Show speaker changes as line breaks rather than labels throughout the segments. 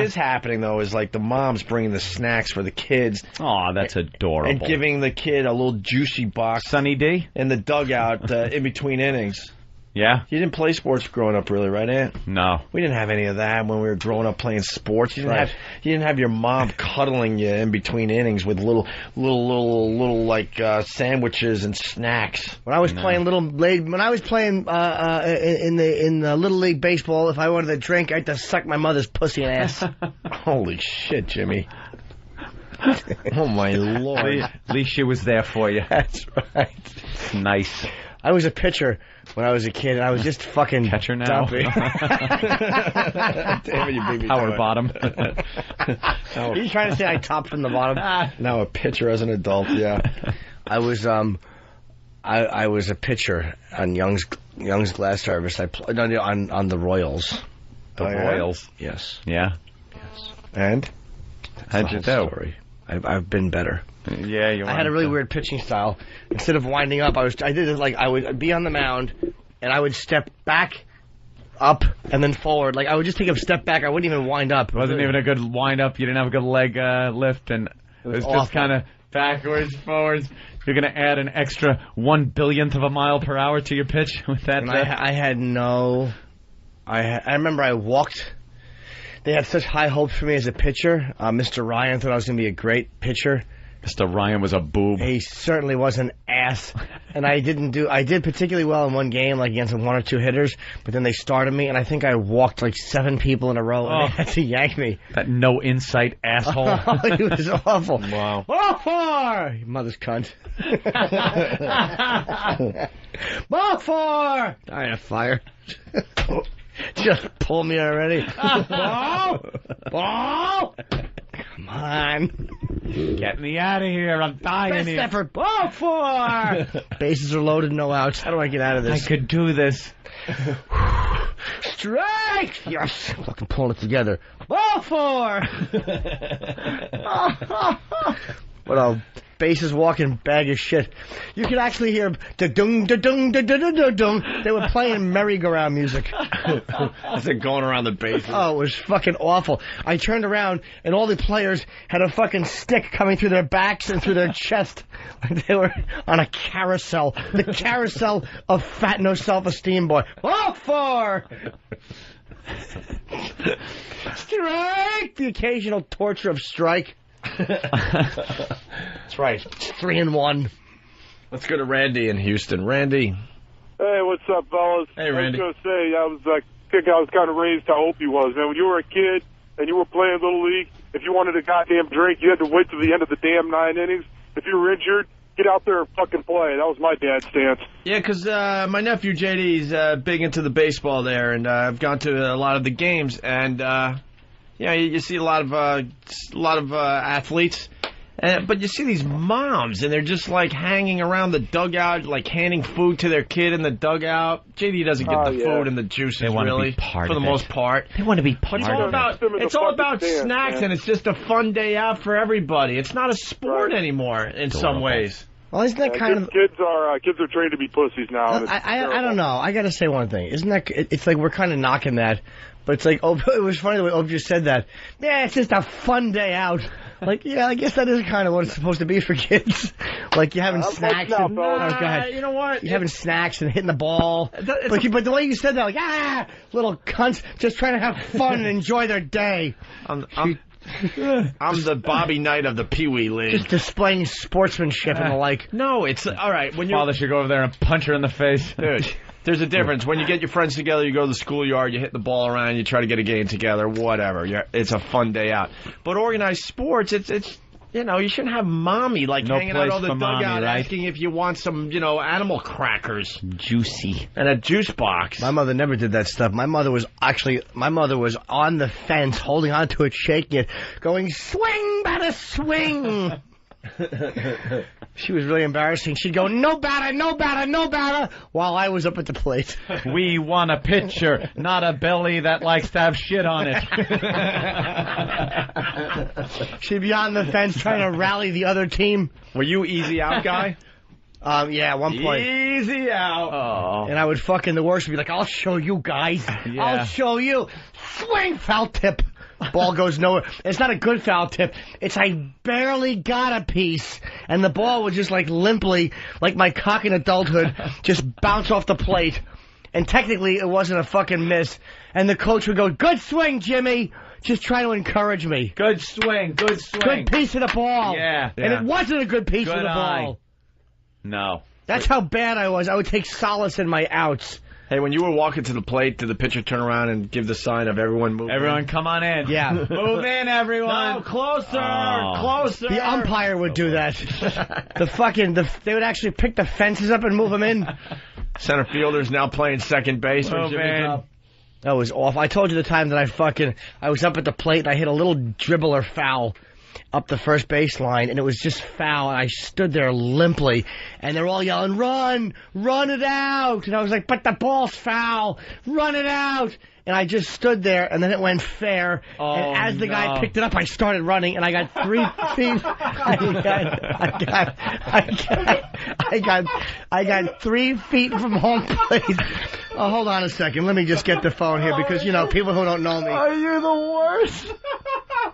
is happening, though, is like the mom's bringing the snacks for the kids.
Oh, that's adorable.
And giving the kid a little juicy box.
Sunny D?
In the dugout in between innings.
Yeah?
You didn't play sports growing up, really, right, Aunt?
No.
We didn't have any of that when we were growing up playing sports. You didn't have your mom cuddling you in between innings with little sandwiches and snacks.
When I was playing in the Little League baseball, if I wanted a drink, I had to suck my mother's pussy and ass.
Holy shit, Jimmy. Oh, my Lord.
At least she was there for you.
That's right.
Nice.
I was a pitcher when I was a kid, and I was just fucking
catcher now.
dumpy.
Damn it, you beat me.
Power bottom.
Are you trying to say I topped from the bottom?
Now a pitcher as an adult, yeah.
I was I was a pitcher on Young's Glass Service. I played on the Royals.
The Royals?
Yes.
Yeah?
Yes. And?
How'd you do?
Story. I've been better.
Yeah,
I had a really weird pitching style. Instead of winding up, I did it like I would be on the mound, and I would step back, up, and then forward. Like I would just take a step back. I wouldn't even wind up.
It wasn't even a good wind up. You didn't have a good leg lift, and it was just kind of backwards, forwards. You're going to add an extra 1/1000th of a mile per hour to your pitch with that.
And I had no. I remember I walked. They had such high hopes for me as a pitcher. Mr. Ryan thought I was going to be a great pitcher.
Mr. Ryan was a boob.
He certainly was an ass. And I did particularly well in one game, like against one or two hitters, but then they started me, and I think I walked like 7 people in a row, and they had to yank me.
That no insight asshole.
He was awful.
Wow.
Ball 4! Your mother's cunt. Ball 4! I had a fire. Just pull me already. Ball! Ball! Come on.
Get me out of here. I'm dying
Best
here.
effort. Ball 4! Bases are loaded, no outs. How do I get out of this?
I could do this.
Strike! Yes! Fucking pulling it together. Ball 4! What a bases walking bag of shit. You could actually hear da-dung, da-dung, da-dung, da-dung. They were playing merry-go-round music.
As they're going around the bases.
Oh, it was fucking awful. I turned around, and all the players had a fucking stick coming through their backs and through their chest. Like they were on a carousel. The carousel of fat, no self-esteem boy. Ball 4! Strike! The occasional torture of strike. That's right. It's 3-1.
Let's go to Randy in Houston. Randy.
Hey, what's up, fellas?
Hey, Randy.
I was going to say, I was kind of raised how Opie was, man. When you were a kid and you were playing Little League, if you wanted a goddamn drink, you had to wait till the end of the damn 9 innings. If you were injured, get out there and fucking play. That was my dad's stance.
Yeah, because my nephew JD's big into the baseball there, and I've gone to a lot of the games, and you see a lot of athletes, but you see these moms, and they're just like hanging around the dugout, like handing food to their kid in the dugout. JD doesn't get the food and the juices,
they want
really,
to be part
for the
of it.
most part.
They want to be part of it.
It's all about snacks,
man.
and it's just a fun day out for everybody. It's not a sport anymore in some ways.
Well, isn't that kind of...
Kids are trained to be pussies now.
I don't know. I got to say one thing. Isn't that... It's like we're kind of knocking that, but it's like, it was funny the way Opie just said that. Yeah, it's just a fun day out. Like, yeah, I guess that is kind of what it's supposed to be for kids. Like, you're having snacks.
Now,
Oh, God.
You know what?
You're having snacks and hitting the ball. But the way you said that, like, little cunts just trying to have fun and enjoy their day.
I'm the Bobby Knight of the Pee Wee League.
Just displaying sportsmanship and the like.
No, it's all right. When
Father should go over there and punch her in the face.
Dude, there's a difference. When you get your friends together, you go to the schoolyard, you hit the ball around, you try to get a game together, whatever. It's a fun day out. But organized sports, it's you shouldn't have mommy hanging out on the dugout asking if you want some, animal crackers.
Juicy.
And a juice box.
My mother never did that stuff. My mother was on the fence, holding on to it, shaking it, going, swing, batter, swing. She was really embarrassing. She'd go, no batter, no batter, no batter, while I was up at the plate.
We want a pitcher, not a belly that likes to have shit on it.
She'd be on the fence trying to rally the other team.
Were you easy out guy?
Yeah, at one point.
Easy out.
Oh.
And I would the worst would be like, I'll show you guys.
Yeah.
I'll show you. Swing, foul tip. Ball goes nowhere. It's not a good foul tip. It's I barely got a piece, and the ball would just like limply, like my cock in adulthood, just bounce off the plate. And technically, it wasn't a fucking miss. And the coach would go, "Good swing, Jimmy." Just trying to encourage me.
Good swing, good swing.
Good piece of the ball.
Yeah.
And it wasn't a good piece of the ball.
No.
That's how bad I was. I would take solace in my outs.
Hey, when you were walking to the plate, did the pitcher turn around and give the sign of everyone move?
Everyone, come on in.
Yeah.
Move in, everyone.
No, closer,
Oh.
closer.
The umpire would do that. They would actually pick the fences up and move them in.
Center fielder's now playing second base.
Oh, man.
That was awful. I told you the time that I was up at the plate and I hit a little dribbler foul up the first baseline, and it was just foul, and I stood there limply, and they're all yelling, "Run! Run it out!" And I was like, "But the ball's foul! Run it out!" And I just stood there, and then it went fair, and as the guy picked it up, I started running, and I got 3 feet. I got 3 feet from home plate. Oh, hold on a second. Let me just get the phone here, because, people who don't know me.
Are you the worst?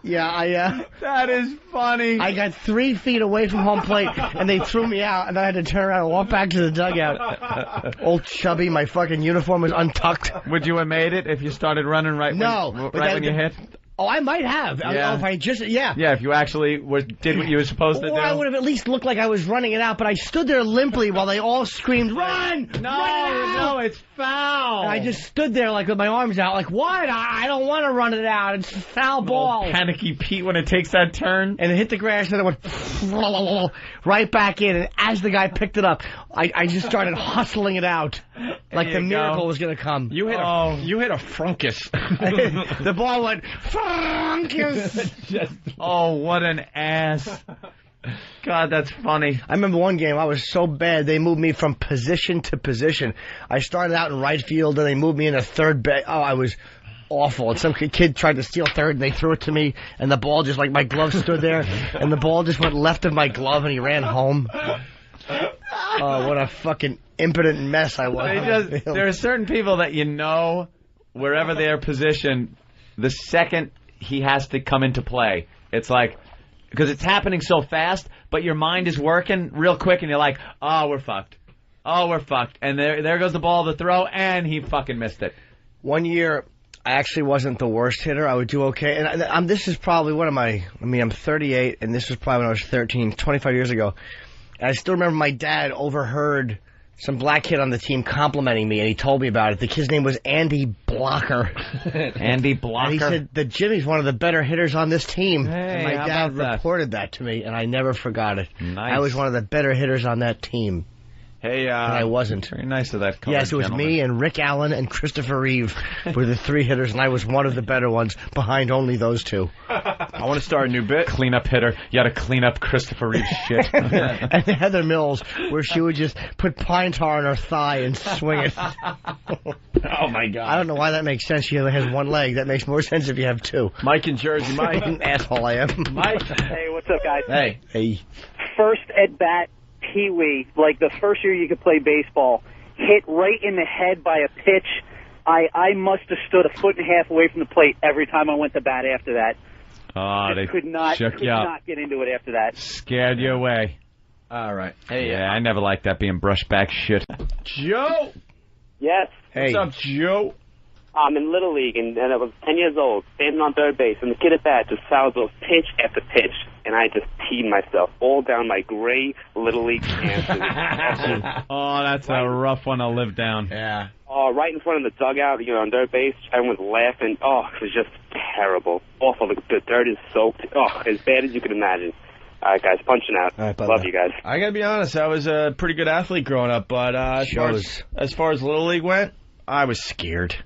Yeah,
That is funny.
I got 3 feet away from home plate, and they threw me out, and I had to turn around and walk back to the dugout. Old chubby, my fucking uniform was untucked.
Would you have made it if you started running when you hit?
Oh, I might have.
Yeah.
If I just, yeah.
Yeah, if you actually did what you were supposed to do.
Or I would have at least looked like I was running it out, but I stood there limply while they all screamed, "Run!
No,
run it out!"
no, it's foul.
And I just stood there like with my arms out, like, "What? I don't want to run it out. It's a foul ball."
Panicky Pete when it takes that turn.
And it hit the grass, and it went right back in. And as the guy picked it up, I just started hustling it out, like the miracle was going to come.
You hit a frunkus.
The ball went frunkus.
Oh, what an ass. God, that's funny.
I remember one game, I was so bad, they moved me from position to position. I started out in right field, and they moved me into third base. Oh, I was awful. And some kid tried to steal third, and they threw it to me, and the ball just, like, my glove stood there, and the ball just went left of my glove, and he ran home. Oh, what a fucking impotent mess I was.
There are certain people that wherever they're positioned, the second he has to come into play, it's like, because it's happening so fast, but your mind is working real quick, and you're like, "Oh, we're fucked. Oh, we're fucked." And there goes the ball to throw, and he fucking missed it.
One year, I actually wasn't the worst hitter. I would do okay. And this is probably I'm 38, and this was probably when I was 13, 25 years ago. And I still remember my dad overheard some black kid on the team complimenting me, and he told me about it. The kid's name was Andy Blocker.
Andy Blocker.
And he said that Jimmy's one of the better hitters on this team.
Hey,
and my
how
dad
about that?
reported that to me, and I never forgot it.
Nice.
I was one of the better hitters on that team.
Hey,
And I wasn't.
Very nice of that colored
Yes, it was
gentleman.
me and Rick Allen and Christopher Reeve were the 3 hitters, and I was one of the better ones, behind only those 2.
I want to start a new bit.
Cleanup hitter. You got to clean up Christopher Reeve's shit.
And Heather Mills, where she would just put pine tar on her thigh and swing it.
Oh, my God.
I don't know why that makes sense. She only has 1 leg. That makes more sense if you have 2.
Mike in Jersey. Mike.
What an asshole I am.
Mike.
Hey, what's up, guys?
Hey.
First at bat, Pee Wee, like the first year you could play baseball, hit right in the head by a pitch. I must have stood 1.5 feet away from the plate every time I went to bat after that.
Oh, they
could not
shook you up.
not get into it after that.
Scared you away.
All right. Hey,
Yeah, I never liked that being brushed back shit.
Joe.
Yes.
Hey.
What's up, Joe?
I'm in Little League, and I was 10 years old, standing on third base, and the kid at bat just fouls off pitch after pitch, and I just peed myself all down my gray Little League pants.
Oh, that's a rough one to live down.
Yeah.
Right in front of the dugout, on third base, everyone was laughing. Oh, it was just terrible. Awful. The dirt is soaked. Oh, as bad as you could imagine. All right, guys, punching out.
All right,
Love you guys.
I got to be honest. I was a pretty good athlete growing up, but as far as Little League went, I was scared.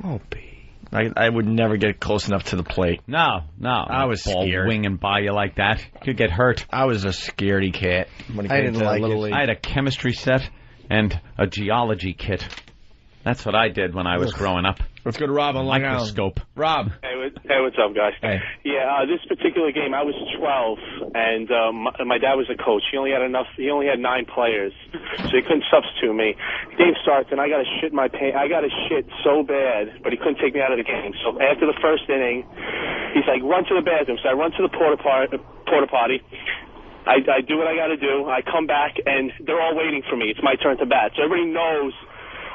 Opie.
I would never get close enough to the plate.
No.
I was
ball
scared.
winging by you like that. Could get hurt.
I was a scaredy cat when it
I
came
didn't
to
like
Little
it.
League.
I had a chemistry set and a geology kit. That's what I did when I was growing up.
Let's go to Rob on Long Island.
Microscope.
Rob.
Hey, what's up, guys?
Hey.
Yeah, this particular game, I was 12, and my dad was a coach. He only had 9 players, so he couldn't substitute me. The game starts, and I got to shit my pants. I got to shit so bad, but he couldn't take me out of the game. So after the first inning, he's like, run to the bathroom. So I run to the porta potty. I do what I got to do. I come back, and they're all waiting for me. It's my turn to bat. So everybody knows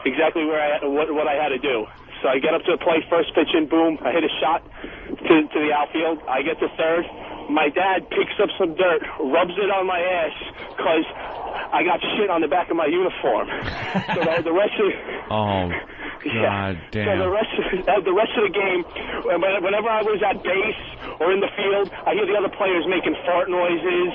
exactly what I had to do. So I get up to the plate, first pitch in, boom, I hit a shot to the outfield. I get to third. My dad picks up some dirt, rubs it on my ass, because I got shit on the back of my uniform. So the rest of
God damn.
So the rest of the game, whenever I was at base or in the field, I hear the other players making fart noises,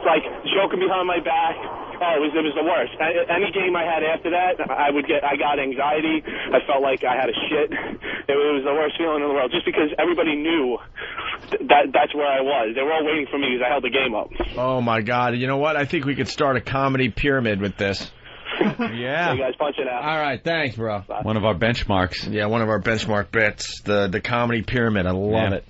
like joking behind my back. Oh, it was the worst. Any game I had after that, I got anxiety. I felt like I had a shit. It was the worst feeling in the world, just because everybody knew that's where I was. They were all waiting for me because I held the game up.
Oh my God! You know what? I think we could start a comedy pyramid with this.
Yeah.
You guys punch it out.
All right, thanks, bro.
One of our benchmarks.
Yeah, one of our benchmark bits, the comedy pyramid. I love it.